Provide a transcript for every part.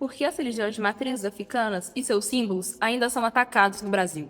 Por que as religiões de matrizes africanas e seus símbolos ainda são atacados no Brasil?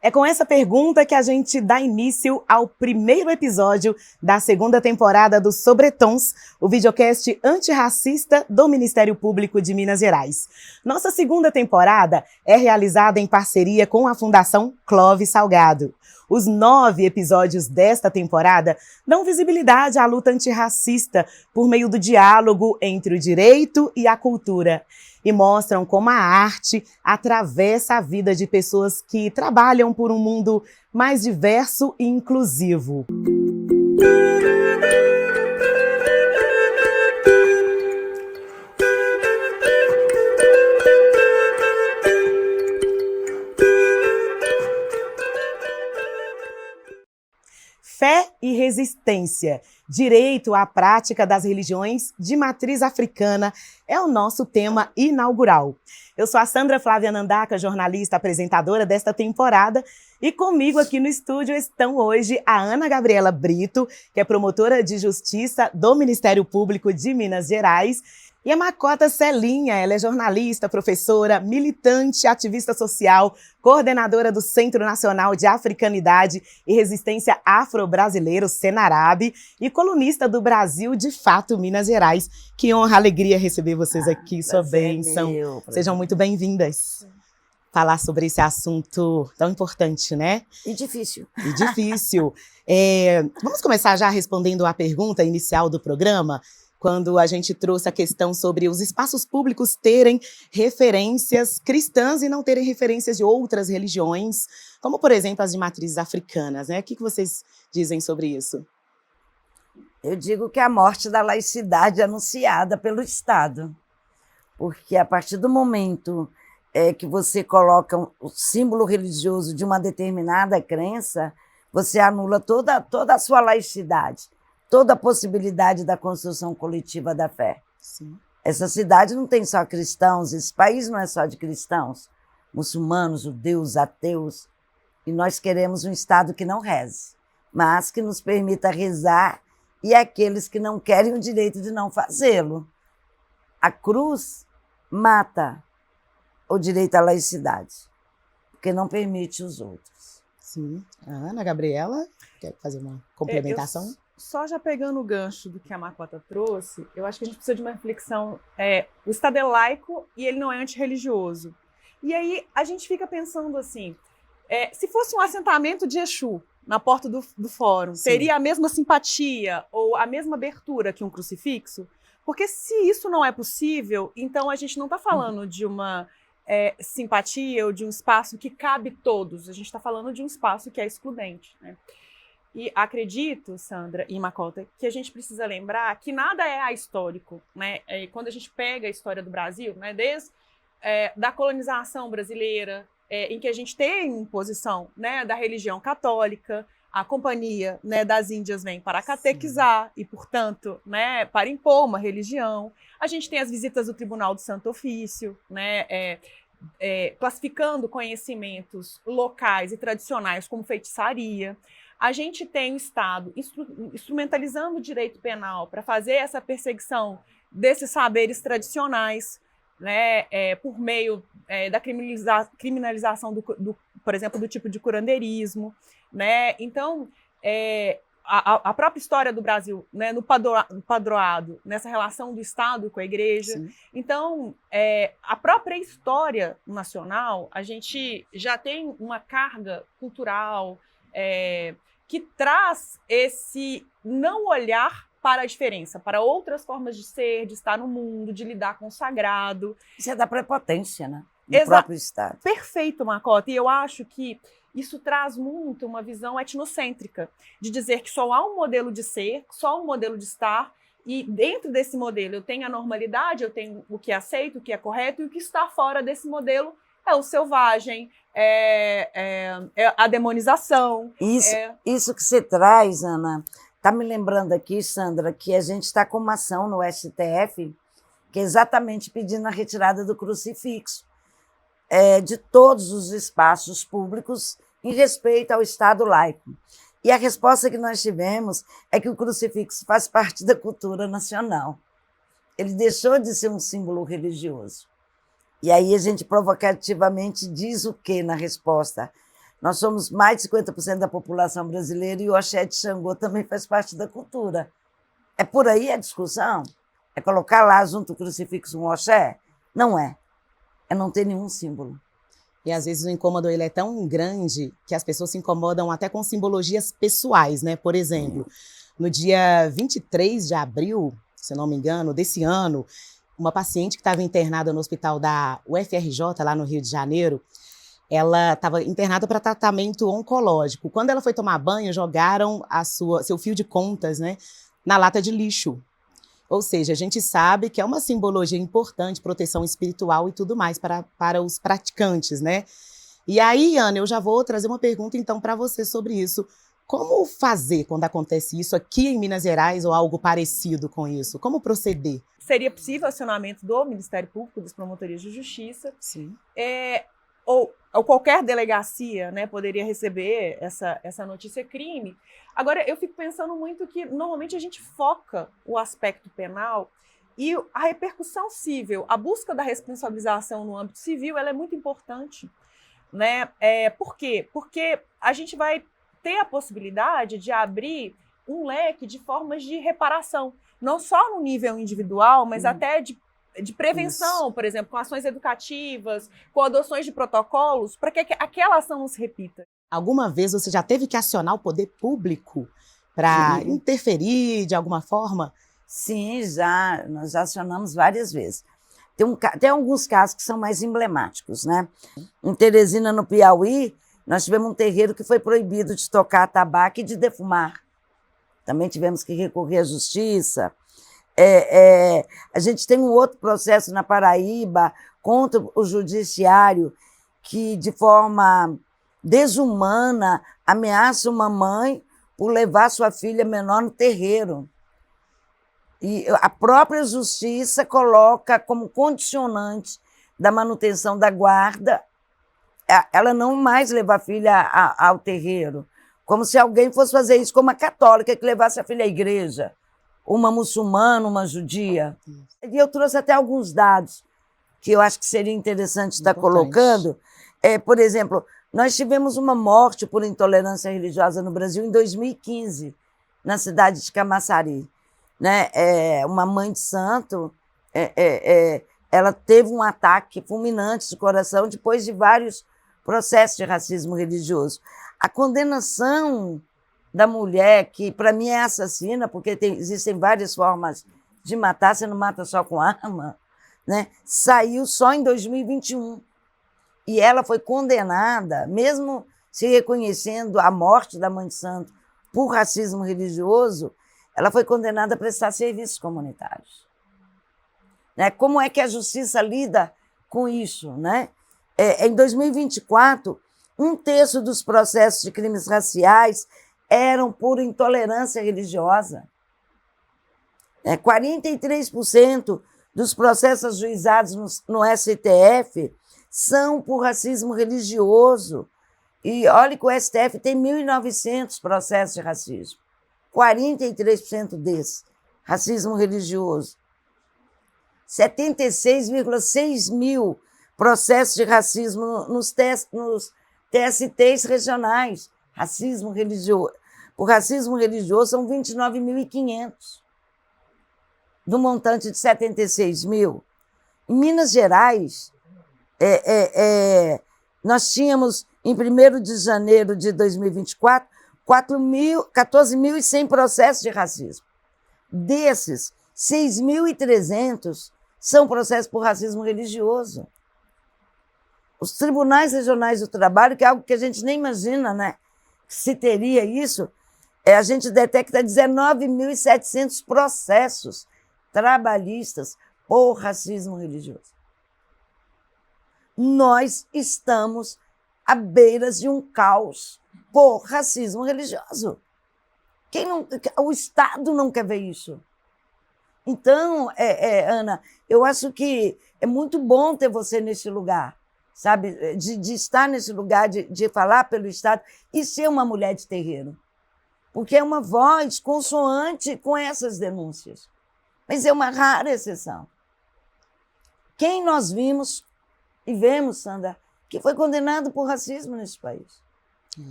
É com essa pergunta que a gente dá início ao primeiro episódio da segunda temporada do Sobretons, o videocast antirracista do Ministério Público de Minas Gerais. Nossa segunda temporada é realizada em parceria com a Fundação Clóvis Salgado. Os 9 episódios desta temporada dão visibilidade à luta antirracista por meio do diálogo entre o direito e a cultura e mostram como a arte atravessa a vida de pessoas que trabalham por um mundo mais diverso e inclusivo. Fé e resistência, direito à prática das religiões de matriz africana é o nosso tema inaugural. Eu sou a Sandra Flávia Nandaca, jornalista apresentadora desta temporada, e comigo aqui no estúdio estão hoje a Ana Gabriela Brito, que é promotora de justiça do Ministério Público de Minas Gerais, e a Makota Celinha, ela é jornalista, professora, militante, ativista social, coordenadora do Centro Nacional de Africanidade e Resistência Afro-Brasileiro, Senarab, e colunista do Brasil de Fato, Minas Gerais. Que honra, alegria receber vocês aqui, sua bênção. Sejam muito bem-vindas. Falar sobre esse assunto tão importante, né? E difícil. Vamos começar já respondendo à pergunta inicial do programa, quando a gente trouxe a questão sobre os espaços públicos terem referências cristãs e não terem referências de outras religiões, como, por exemplo, as de matrizes africanas, né? O que vocês dizem sobre isso? Eu digo que é a morte da laicidade anunciada pelo Estado, porque a partir do momento que você coloca o símbolo religioso de uma determinada crença, você anula toda a sua laicidade, toda a possibilidade da construção coletiva da fé. Sim. Essa cidade não tem só cristãos, esse país não é só de cristãos, muçulmanos, judeus, ateus, e nós queremos um Estado que não reze, mas que nos permita rezar, e aqueles que não querem o direito de não fazê-lo. A cruz mata o direito à laicidade, porque não permite os outros. Sim. A Ana Gabriela quer fazer uma complementação? Só já pegando o gancho do que a Makota trouxe, eu acho que a gente precisa de uma reflexão. O Estado é laico e ele não é antirreligioso. E aí a gente fica pensando assim, se fosse um assentamento de Exu na porta do fórum, Sim, teria a mesma simpatia ou a mesma abertura que um crucifixo? Porque se isso não é possível, então a gente não está falando de uma simpatia ou de um espaço que cabe todos, a gente está falando de um espaço que é excludente, né? E acredito, Sandra e Makota, que a gente precisa lembrar que nada é ahistórico, né? Quando a gente pega a história do Brasil, né, desde da colonização brasileira, em que a gente tem imposição, né, da religião católica, a Companhia, né, das Índias vem para catequizar e, portanto, né, para impor uma religião. A gente tem as visitas do Tribunal do Santo Ofício, né, classificando conhecimentos locais e tradicionais como feitiçaria. A gente tem o Estado instrumentalizando o direito penal para fazer essa perseguição desses saberes tradicionais, né, por meio da criminalização, por exemplo, do tipo de curandeirismo, né? Então, a própria história do Brasil, né, no padroado, nessa relação do Estado com a Igreja. sim. Então, a própria história nacional, a gente já tem uma carga cultural que traz esse não olhar para a diferença, para outras formas de ser, de estar no mundo, de lidar com o sagrado. Isso é da prepotência, né? Do próprio Estado. Perfeito, Makota. E eu acho que isso traz muito uma visão etnocêntrica, de dizer que só há um modelo de ser, só um modelo de estar, e dentro desse modelo eu tenho a normalidade, eu tenho o que é aceito, o que é correto, e o que está fora desse modelo é o selvagem, a demonização. Isso que você traz, Ana, está me lembrando aqui, Sandra, que a gente está com uma ação no STF, que é exatamente pedindo a retirada do crucifixo de todos os espaços públicos em respeito ao Estado laico. E a resposta que nós tivemos é que o crucifixo faz parte da cultura nacional. Ele deixou de ser um símbolo religioso. E aí a gente provocativamente diz o quê na resposta? Nós somos mais de 50% da população brasileira e o Axé de Xangô também faz parte da cultura. É por aí a discussão? É colocar lá junto o crucifixo um Axé? Não é. É não ter nenhum símbolo. E às vezes o incômodo ele é tão grande que as pessoas se incomodam até com simbologias pessoais, né? Por exemplo, no dia 23 de abril, se não me engano, desse ano, uma paciente que estava internada no hospital da UFRJ, lá no Rio de Janeiro, ela estava internada para tratamento oncológico. Quando ela foi tomar banho, jogaram seu fio de contas, né, na lata de lixo. Ou seja, a gente sabe que é uma simbologia importante, proteção espiritual e tudo mais para os praticantes, né? E aí, Ana, eu já vou trazer uma pergunta então para você sobre isso. Como fazer quando acontece isso aqui em Minas Gerais ou algo parecido com isso? Como proceder? Seria possível acionamento do Ministério Público, das promotorias de justiça. Sim. Ou qualquer delegacia, né, poderia receber essa notícia crime. Agora, eu fico pensando muito que, normalmente, a gente foca o aspecto penal e a repercussão civil, a busca da responsabilização no âmbito civil, ela é muito importante, né? Por quê? Porque a gente vai ter a possibilidade de abrir um leque de formas de reparação, não só no nível individual, mas até de prevenção, por exemplo, com ações educativas, com adoções de protocolos, para que aquela ação não se repita. Alguma vez você já teve que acionar o poder público para interferir de alguma forma? Sim, nós já acionamos várias vezes. Tem alguns casos que são mais emblemáticos, né? Em Teresina, no Piauí, nós tivemos um terreiro que foi proibido de tocar tabaco e de defumar. Também tivemos que recorrer à justiça. A gente tem um outro processo na Paraíba contra o judiciário que, de forma desumana, ameaça uma mãe por levar sua filha menor no terreiro. E a própria justiça coloca como condicionante da manutenção da guarda ela não mais levar a filha ao terreiro, como se alguém fosse fazer isso com uma católica que levasse a filha à igreja, uma muçulmana, uma judia. E eu trouxe até alguns dados que eu acho que seria interessante estar colocando. Por exemplo, nós tivemos uma morte por intolerância religiosa no Brasil em 2015, na cidade de Camaçari. Né? Uma mãe de santo, ela teve um ataque fulminante de coração depois de vários processos de racismo religioso. A condenação da mulher, que para mim é assassina, porque existem várias formas de matar, você não mata só com arma, né? Saiu só em 2021. E ela foi condenada, mesmo se reconhecendo a morte da mãe de santo por racismo religioso, ela foi condenada a prestar serviços comunitários. Né? Como é que a justiça lida com isso? Né? Em 2024, 1/3 dos processos de crimes raciais eram por intolerância religiosa. 43% dos processos ajuizados no STF são por racismo religioso. E olha que o STF tem 1.900 processos de racismo. 43% desses, racismo religioso. 76,6 mil processos de racismo nos TSTs regionais. Racismo religioso. Por racismo religioso são 29.500, do montante de 76 mil. Em Minas Gerais, nós tínhamos, em 1º de janeiro de 2024, 14.100 processos de racismo. Desses, 6.300 são processos por racismo religioso. Os tribunais regionais do trabalho, que é algo que a gente nem imagina, né? Se teria isso, a gente detecta 19.700 processos trabalhistas por racismo religioso. Nós estamos à beira de um caos por racismo religioso. O Estado não quer ver isso. Então, Ana, eu acho que é muito bom ter você nesse lugar, sabe? De estar nesse lugar, de falar pelo Estado e ser uma mulher de terreiro. Porque é uma voz consoante com essas denúncias. Mas é uma rara exceção. Quem nós vimos e vemos, Sandra, que foi condenado por racismo nesse país?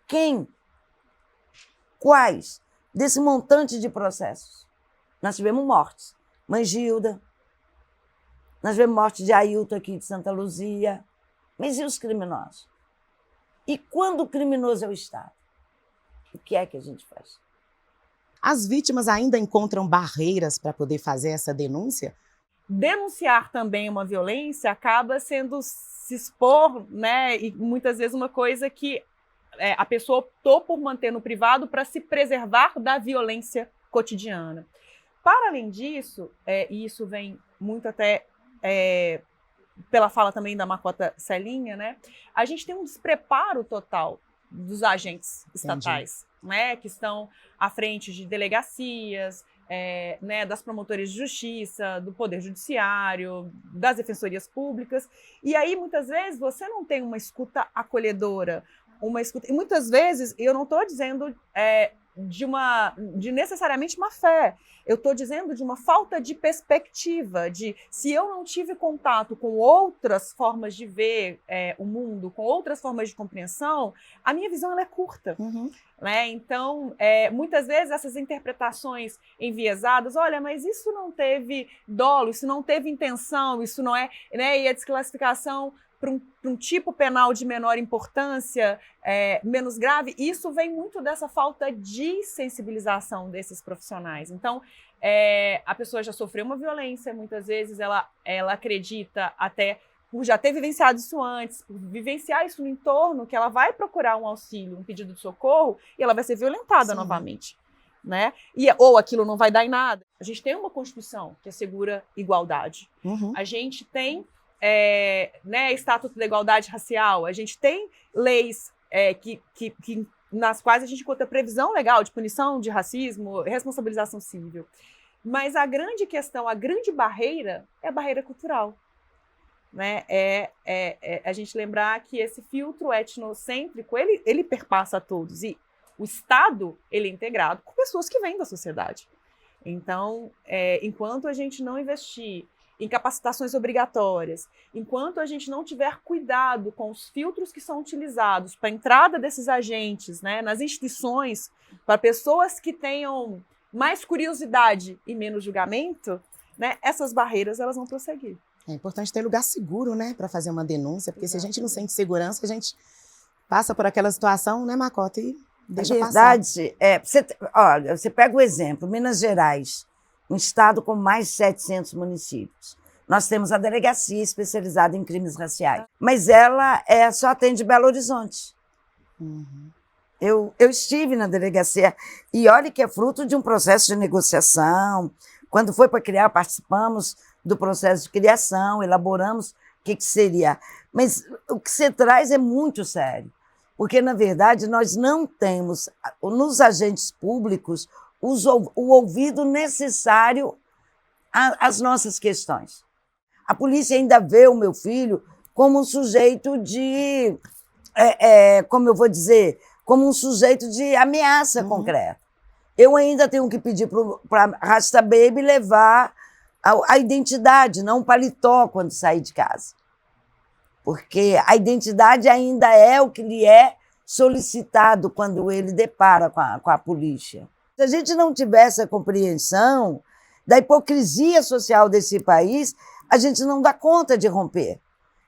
Quem? Quais? Desse montante de processos. Nós tivemos mortes. Mãe Gilda, nós tivemos morte de Ailton aqui de Santa Luzia. Mas e os criminosos? E quando o criminoso é o Estado? O que é que a gente faz? As vítimas ainda encontram barreiras para poder fazer essa denúncia? Denunciar também uma violência acaba sendo se expor, né? E muitas vezes uma coisa que a pessoa optou por manter no privado para se preservar da violência cotidiana. Para além disso, e isso vem muito até pela fala também da Makota Celinha, né? A gente tem um despreparo total dos agentes estatais, né? Que estão à frente de delegacias, né, das promotorias de justiça, do Poder Judiciário, das defensorias públicas. E aí, muitas vezes, você não tem uma escuta acolhedora, e muitas vezes, eu não estou dizendo de necessariamente uma fé, eu estou dizendo de uma falta de perspectiva, de se eu não tive contato com outras formas de ver o mundo, com outras formas de compreensão, a minha visão ela é curta. Né? Então, muitas vezes essas interpretações enviesadas, olha, mas isso não teve dolo, isso não teve intenção, isso não é, né? E a desclassificação para um tipo penal de menor importância, menos grave, isso vem muito dessa falta de sensibilização desses profissionais. Então, a pessoa já sofreu uma violência, muitas vezes ela acredita até por já ter vivenciado isso antes, por vivenciar isso no entorno, que ela vai procurar um auxílio, um pedido de socorro, e ela vai ser violentada novamente. Né? Ou aquilo não vai dar em nada. A gente tem uma Constituição que assegura igualdade. A gente tem né, Estatuto da Igualdade Racial, a gente tem leis nas quais a gente encontra previsão legal de punição de racismo, responsabilização civil. Mas a grande questão, a grande barreira é a barreira cultural. Né? A gente lembrar que esse filtro etnocêntrico, ele perpassa a todos. E o Estado, ele é integrado com pessoas que vêm da sociedade. Então, enquanto a gente não investir em capacitações obrigatórias, enquanto a gente não tiver cuidado com os filtros que são utilizados para a entrada desses agentes, né, nas instituições, para pessoas que tenham mais curiosidade e menos julgamento, né, essas barreiras elas vão prosseguir. É importante ter lugar seguro, né, para fazer uma denúncia, porque se a gente não sente segurança, a gente passa por aquela situação, né, Makota, e deixa passar. Verdade, olha, você pega o exemplo, Minas Gerais, um estado com mais de 700 municípios. Nós temos a delegacia especializada em crimes raciais, mas ela só atende Belo Horizonte. Eu estive na delegacia e olha que é fruto de um processo de negociação. Quando foi para criar, participamos do processo de criação, elaboramos o que seria. Mas o que você traz é muito sério, porque, na verdade, nós não temos nos agentes públicos o ouvido necessário às nossas questões. A polícia ainda vê o meu filho como um sujeito de, como eu vou dizer, como um sujeito de ameaça concreta. Eu ainda tenho que pedir para a Rasta Baby levar a identidade, não um paletó quando sair de casa. Porque a identidade ainda é o que lhe é solicitado quando ele depara com a polícia. Se a gente não tiver essa compreensão da hipocrisia social desse país, a gente não dá conta de romper.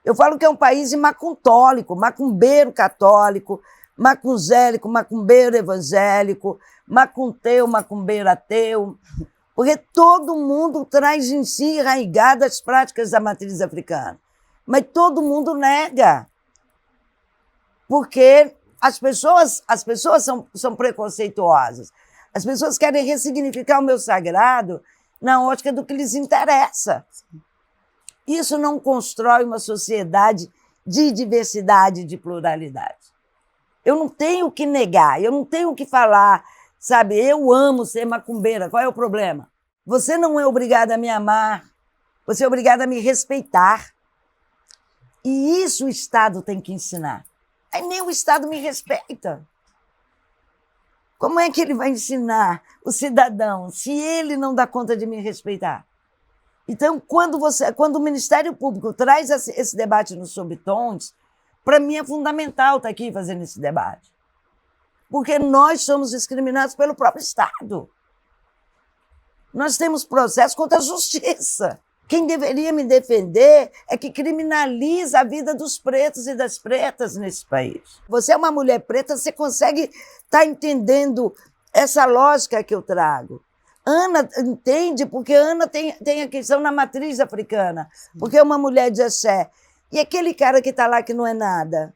Eu falo que é um país de macuntólico, macumbeiro católico, macunzélico, macumbeiro evangélico, macunteu, macumbeiro ateu, porque todo mundo traz em si enraigado as práticas da matriz africana. Mas todo mundo nega, porque as pessoas são preconceituosas. As pessoas querem ressignificar o meu sagrado na ótica do que lhes interessa. Isso não constrói uma sociedade de diversidade e de pluralidade. Eu não tenho o que negar, eu não tenho o que falar, sabe? Eu amo ser macumbeira, qual é o problema? Você não é obrigada a me amar, você é obrigada a me respeitar. E isso o Estado tem que ensinar. Aí nem o Estado me respeita. Como é que ele vai ensinar o cidadão se ele não dá conta de me respeitar? Então, quando o Ministério Público traz esse debate nos subtons, para mim é fundamental estar aqui fazendo esse debate. Porque nós somos discriminados pelo próprio Estado. Nós temos processo contra a justiça. Quem deveria me defender é que criminaliza a vida dos pretos e das pretas nesse país. Você é uma mulher preta, você consegue estar entendendo essa lógica que eu trago. Ana entende, porque Ana tem a questão na matriz africana, porque é uma mulher de axé. E aquele cara que está lá que não é nada,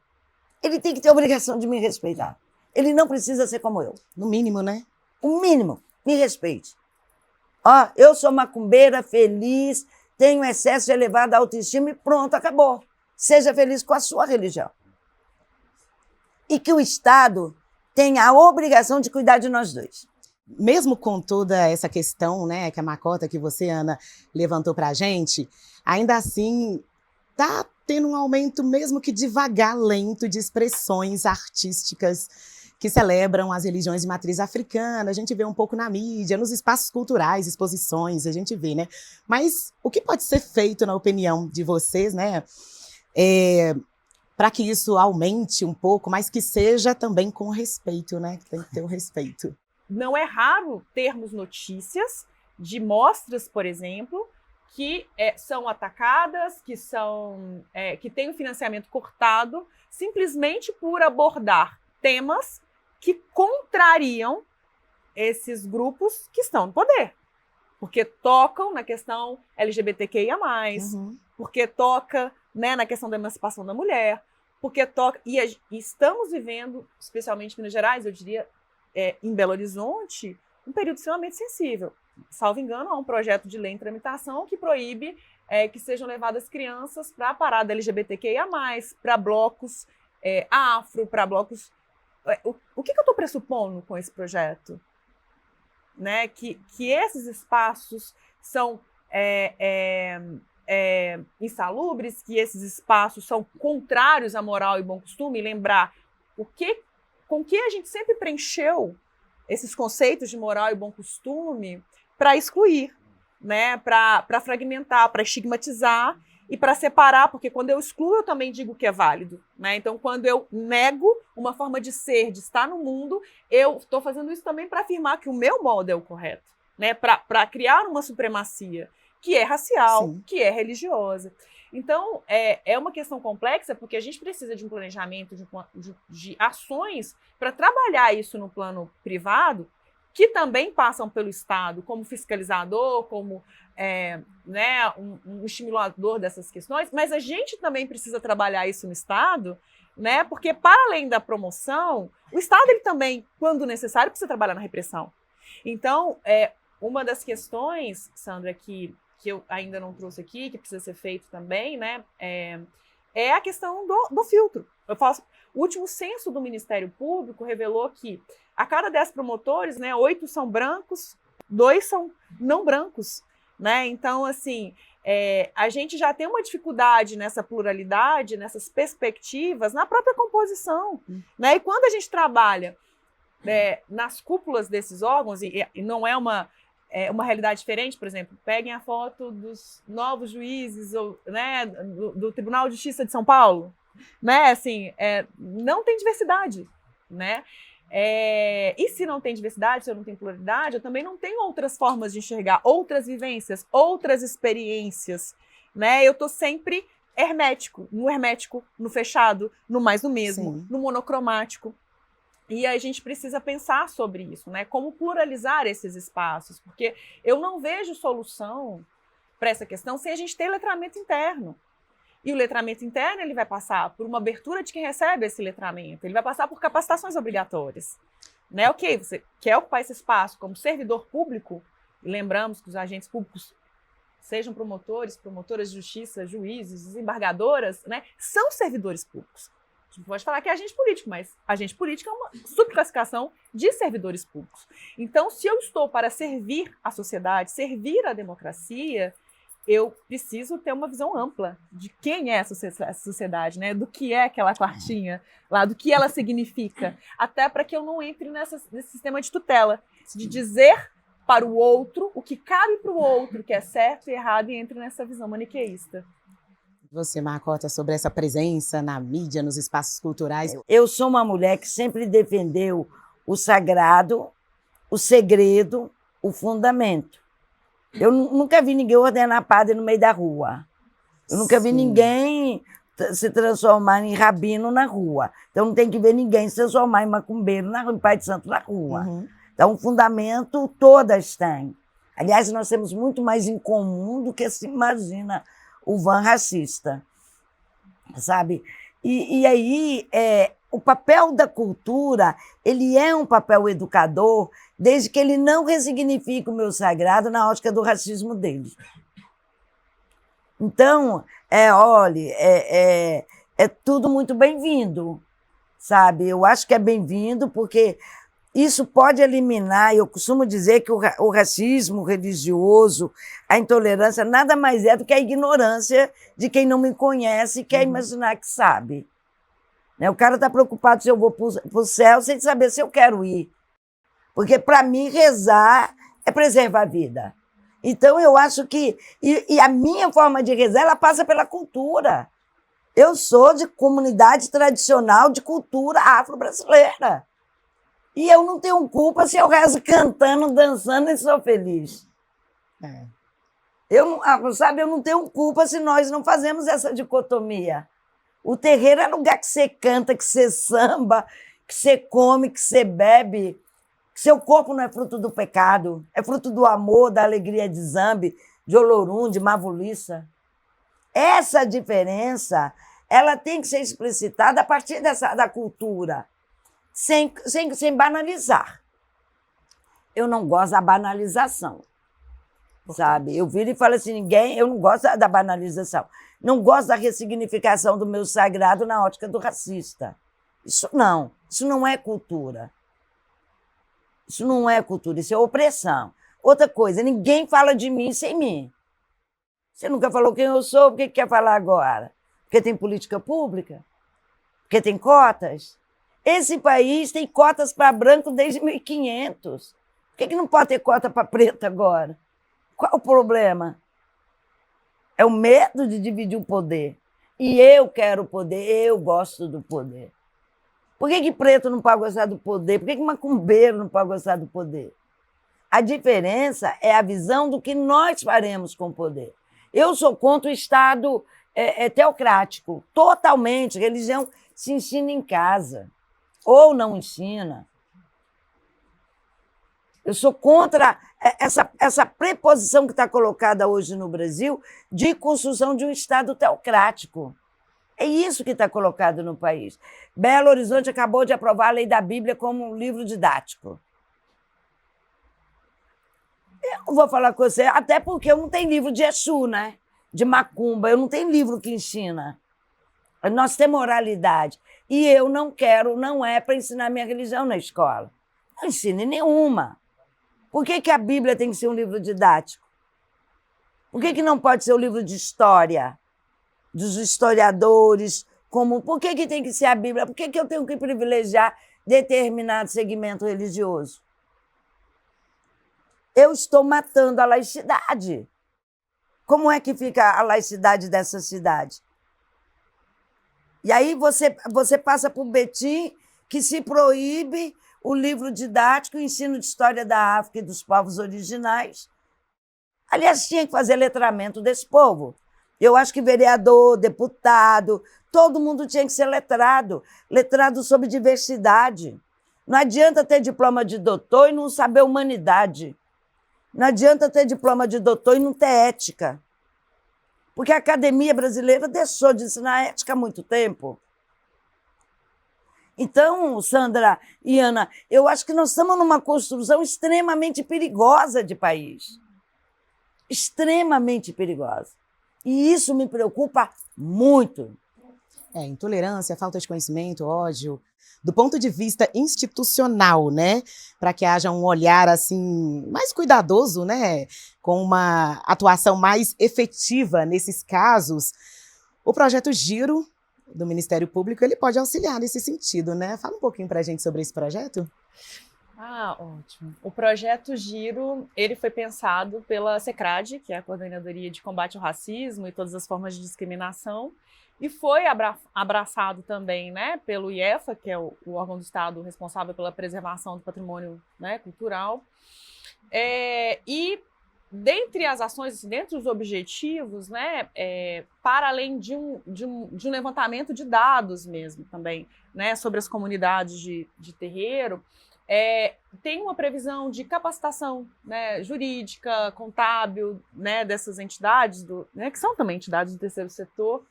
ele tem que ter a obrigação de me respeitar. Ele não precisa ser como eu. No mínimo, né? O mínimo, me respeite. Ó, eu sou macumbeira, feliz, tenho excesso de elevada autoestima e pronto, acabou. Seja feliz com a sua religião. E que o Estado tenha a obrigação de cuidar de nós dois. Mesmo com toda essa questão, né, que a Macota, que você, Ana, levantou para a gente, ainda assim está tendo um aumento, mesmo que devagar, lento, de expressões artísticas que celebram as religiões de matriz africana. A gente vê um pouco na mídia, nos espaços culturais, exposições, a gente vê, né? Mas o que pode ser feito, na opinião de vocês, né, para que isso aumente um pouco, mas que seja também com respeito, né? Tem que ter o respeito. Não é raro termos notícias de mostras, por exemplo, que são atacadas, que têm o financiamento cortado, simplesmente por abordar temas que contrariam esses grupos que estão no poder. Porque tocam na questão LGBTQIA+, porque toca, né, na questão da emancipação da mulher, porque toca... E estamos vivendo, especialmente em Minas Gerais, eu diria, em Belo Horizonte, um período extremamente sensível. Salvo engano, há um projeto de lei em tramitação que proíbe que sejam levadas crianças para a parada LGBTQIA+, para blocos afro, para blocos... O que eu estou pressupondo com esse projeto? Né? Que esses espaços são insalubres, que esses espaços são contrários à moral e bom costume, e lembrar com que a gente sempre preencheu esses conceitos de moral e bom costume para excluir, né? Para fragmentar, para estigmatizar e para separar, porque quando eu excluo, eu também digo que é válido, né? Então, quando eu nego uma forma de ser, de estar no mundo, eu estou fazendo isso também para afirmar que o meu modo é o correto, né? Para criar uma supremacia que é racial, sim, que é religiosa. Então, é uma questão complexa, porque a gente precisa de um planejamento, de ações para trabalhar isso no plano privado, que também passam pelo Estado como fiscalizador, como né, um estimulador dessas questões, mas a gente também precisa trabalhar isso no Estado, né, porque, para além da promoção, o Estado ele também, quando necessário, precisa trabalhar na repressão. Então, uma das questões, Sandra, que eu ainda não trouxe aqui, que precisa ser feito também, né, é a questão do filtro. O último censo do Ministério Público revelou que a cada 10 promotores, né, 8 são brancos, 2 são não brancos, né? Então, assim, a gente já tem uma dificuldade nessa pluralidade, nessas perspectivas, na própria composição, né? E quando a gente trabalha nas cúpulas desses órgãos, e não é uma realidade diferente, por exemplo, peguem a foto dos novos juízes, né, do Tribunal de Justiça de São Paulo, né? Assim, não tem diversidade, né? E se não tem diversidade, se eu não tenho pluralidade, eu também não tenho outras formas de enxergar, outras vivências, outras experiências, né? Eu estou sempre hermético, no fechado, no mais do mesmo, sim, no monocromático. E a gente precisa pensar sobre isso, né? Como pluralizar esses espaços, porque eu não vejo solução para essa questão sem a gente ter letramento interno. E o letramento interno ele vai passar por uma abertura de quem recebe esse letramento, ele vai passar por capacitações obrigatórias. Né? Ok, você quer ocupar esse espaço como servidor público, e lembramos que os agentes públicos, sejam promotores, promotoras de justiça, juízes, desembargadoras, né, são servidores públicos. A gente pode falar que é agente político, mas agente político é uma subclassificação de servidores públicos. Então, se eu estou para servir a sociedade, servir a democracia, eu preciso ter uma visão ampla de quem é essa sociedade, né? Do que é aquela quartinha lá, do que ela significa, até para que eu não entre nesse sistema de tutela, de dizer para o outro o que cabe para o outro, que é certo e errado, e entre nessa visão maniqueísta. Você, Marcota, sobre essa presença na mídia, nos espaços culturais. Eu sou uma mulher que sempre defendeu o sagrado, o segredo, o fundamento. Eu nunca vi ninguém ordenar padre no meio da rua. Eu nunca vi ninguém se transformar em rabino na rua. Então não tem que ver ninguém se transformar em macumbeiro, em pai de santo na rua. Uhum. Então o fundamento todas têm. Aliás, nós temos muito mais em comum do que se imagina o van racista, sabe? E aí, o papel da cultura, ele é um papel educador, desde que ele não ressignifique o meu sagrado na ótica do racismo dele. Então, olha, é tudo muito bem-vindo, sabe? Eu acho que é bem-vindo porque isso pode eliminar, eu costumo dizer que o racismo religioso, a intolerância, nada mais é do que a ignorância de quem não me conhece e quer imaginar que sabe. O cara está preocupado se eu vou para o céu sem saber se eu quero ir. Porque, para mim, rezar é preservar a vida. Então, eu acho que... E a minha forma de rezar, ela passa pela cultura. Eu sou de comunidade tradicional de cultura afro-brasileira. E eu não tenho culpa se eu rezo cantando, dançando e sou feliz. Eu não tenho culpa se nós não fazemos essa dicotomia. O terreiro é lugar que você canta, que você samba, que você come, que você bebe. Que seu corpo não é fruto do pecado, é fruto do amor, da alegria de Zambi, de Olorum, de Mavuliça. Essa diferença, ela tem que ser explicitada a partir da cultura. Sem banalizar. Eu não gosto da banalização, sabe? Eu viro e falo assim, eu não gosto da banalização. Não gosto da ressignificação do meu sagrado na ótica do racista. Isso não é cultura. Isso não é cultura, isso é opressão. Outra coisa, ninguém fala de mim sem mim. Você nunca falou quem eu sou, por que quer falar agora? Porque tem política pública? Porque tem cotas? Esse país tem cotas para branco desde 1500. Por que não pode ter cota para preto agora? Qual o problema? É o medo de dividir o poder. E eu quero o poder, eu gosto do poder. Por que preto não pode gostar do poder? Por que macumbeiro não pode gostar do poder? A diferença é a visão do que nós faremos com o poder. Eu sou contra o Estado teocrático, totalmente. Religião se ensina em casa. Ou não ensina. Eu sou contra essa preposição que está colocada hoje no Brasil de construção de um Estado teocrático. É isso que está colocado no país. Belo Horizonte acabou de aprovar a lei da Bíblia como um livro didático. Eu não vou falar com você, até porque eu não tenho livro de Exu, né? De macumba, eu não tenho livro que ensina. Nós temos moralidade. E eu não quero, não é para ensinar minha religião na escola. Não ensino nenhuma. Por que a Bíblia tem que ser um livro didático? Por que não pode ser um livro de história? Dos historiadores comuns? Por que tem que ser a Bíblia? Por que eu tenho que privilegiar determinado segmento religioso? Eu estou matando a laicidade. Como é que fica a laicidade dessa cidade? E aí você passa por Betim, que se proíbe o livro didático, o ensino de história da África e dos povos originais. Aliás, tinha que fazer letramento desse povo. Eu acho que vereador, deputado, todo mundo tinha que ser letrado. Letrado sobre diversidade. Não adianta ter diploma de doutor e não saber humanidade. Não adianta ter diploma de doutor e não ter ética. Porque a academia brasileira deixou de ensinar ética há muito tempo. Então, Sandra e Ana, eu acho que nós estamos numa construção extremamente perigosa de país. Extremamente perigosa. E isso me preocupa muito. Intolerância, falta de conhecimento, ódio, do ponto de vista institucional, né? Para que haja um olhar assim mais cuidadoso, né? Com uma atuação mais efetiva nesses casos. O projeto Giro do Ministério Público, ele pode auxiliar nesse sentido, né? Fala um pouquinho para a gente sobre esse projeto. Ótimo. O projeto Giro, ele foi pensado pela SECRAD, que é a Coordenadoria de Combate ao Racismo e todas as formas de discriminação, e foi abraçado também, né, pelo IEFA, que é o órgão do Estado responsável pela preservação do patrimônio, né, cultural. E dentre as ações, assim, dentre os objetivos, né, para além de um levantamento de dados mesmo também, né, sobre as comunidades de terreiro, tem uma previsão de capacitação, né, jurídica, contábil, né, dessas entidades, né, que são também entidades do terceiro setor.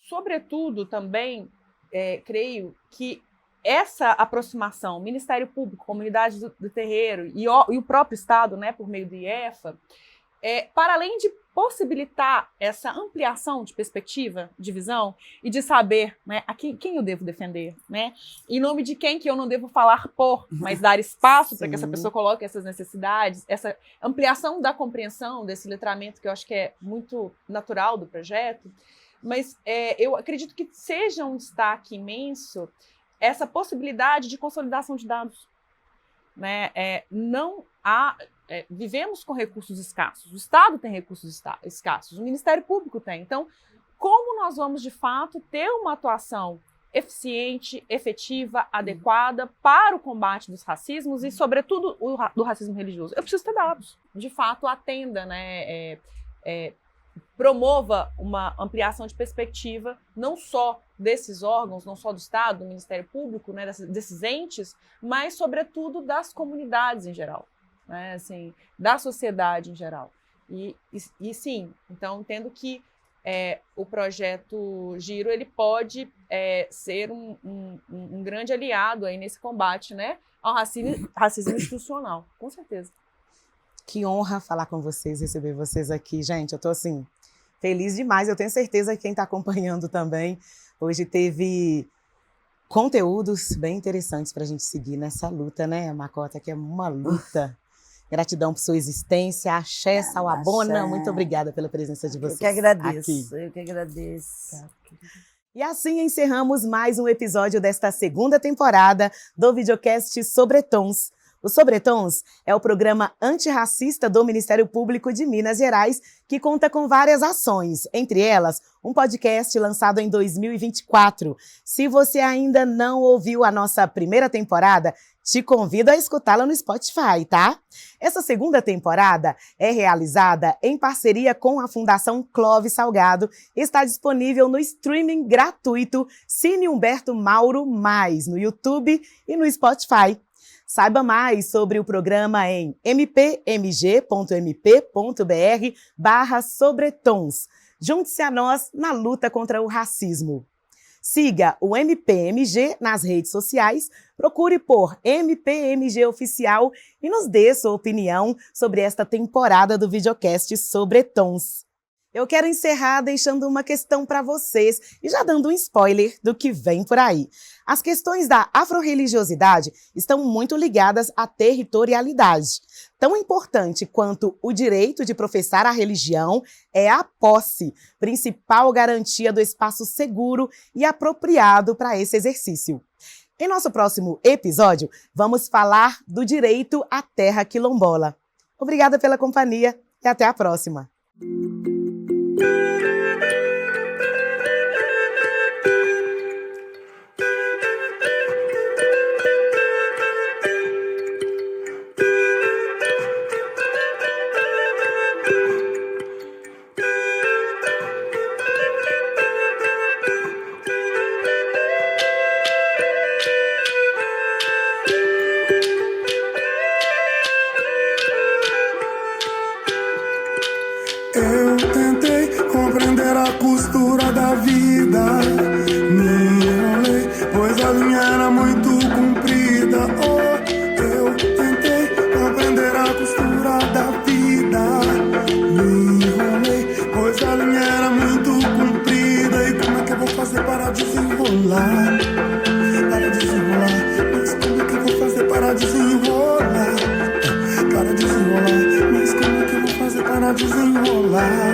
Sobretudo, também, creio que essa aproximação, Ministério Público, comunidade do terreiro e o próprio Estado, né, por meio do IEFA, para além de possibilitar essa ampliação de perspectiva, de visão e de saber, né, a quem eu devo defender, né, em nome de quem que eu não devo falar por, mas dar espaço para que essa pessoa coloque essas necessidades, essa ampliação da compreensão desse letramento que eu acho que é muito natural do projeto. Mas eu acredito que seja um destaque imenso essa possibilidade de consolidação de dados, né? Vivemos com recursos escassos, o Estado tem recursos escassos, o Ministério Público tem. Então, como nós vamos, de fato, ter uma atuação eficiente, efetiva, adequada para o combate dos racismos e, sobretudo, do racismo religioso? Eu preciso ter dados. De fato, atenda, né? Promova uma ampliação de perspectiva, não só desses órgãos, não só do Estado, do Ministério Público, né, desses entes, mas, sobretudo, das comunidades em geral, né, assim, da sociedade em geral. E sim, então, entendo que o projeto Giro ele pode ser um grande aliado aí nesse combate, né, ao racismo institucional, com certeza. Que honra falar com vocês, receber vocês aqui. Gente, eu tô assim, feliz demais. Eu tenho certeza que quem está acompanhando também, hoje teve conteúdos bem interessantes para a gente seguir nessa luta, né, Makota, que é uma luta. Gratidão por sua existência. Axé, Sauabona, muito obrigada pela presença de vocês. Eu que agradeço, aqui. eu que agradeço. E assim encerramos mais um episódio desta segunda temporada do videocast Sobretons. O Sobretons é o programa antirracista do Ministério Público de Minas Gerais, que conta com várias ações, entre elas um podcast lançado em 2024. Se você ainda não ouviu a nossa primeira temporada, te convido a escutá-la no Spotify, tá? Essa segunda temporada é realizada em parceria com a Fundação Clóvis Salgado e está disponível no streaming gratuito Cine Humberto Mauro Mais, no YouTube e no Spotify. Saiba mais sobre o programa em mpmg.mp.br/sobretons. Junte-se a nós na luta contra o racismo. Siga o MPMG nas redes sociais, procure por MPMG Oficial e nos dê sua opinião sobre esta temporada do videocast Sobretons. Eu quero encerrar deixando uma questão para vocês e já dando um spoiler do que vem por aí. As questões da afro-religiosidade estão muito ligadas à territorialidade. Tão importante quanto o direito de professar a religião é a posse, principal garantia do espaço seguro e apropriado para esse exercício. Em nosso próximo episódio, vamos falar do direito à terra quilombola. Obrigada pela companhia e até a próxima. Eu tentei compreender a costura da vida. Me enrolei, pois a linha era muito comprida. Oh, eu tentei compreender a costura da vida. Me enrolei, pois a linha era muito comprida. E como é que eu vou fazer para desenrolar? lá.